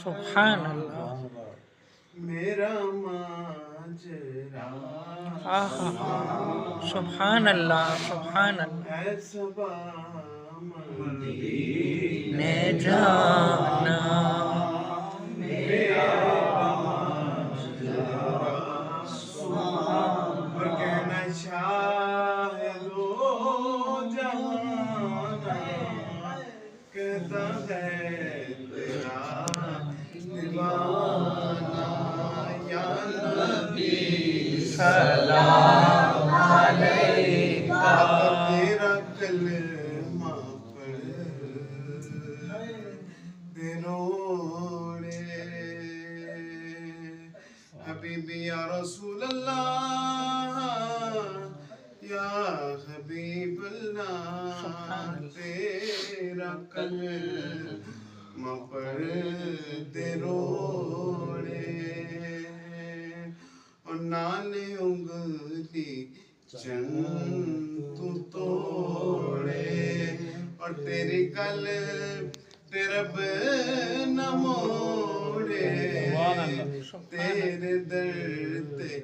سبحان اللہ میرا ماجرا سبحان اللہ سبحان اللہ ہے صبا نے جانا اور کہنا شاہدو جہان کہتا ہے تیرا دیوانہ یا نبی سلام علیکہ تیرا کلمہ پڑھ دے روڑے حبیبی یا رسول اللہ یا حبیب اللہ تیرا کلمہ پڑھ دے روڑے اور نانے انگلی چن تو توڑے اور تیری کل رب نہ موڑے تیرے در تے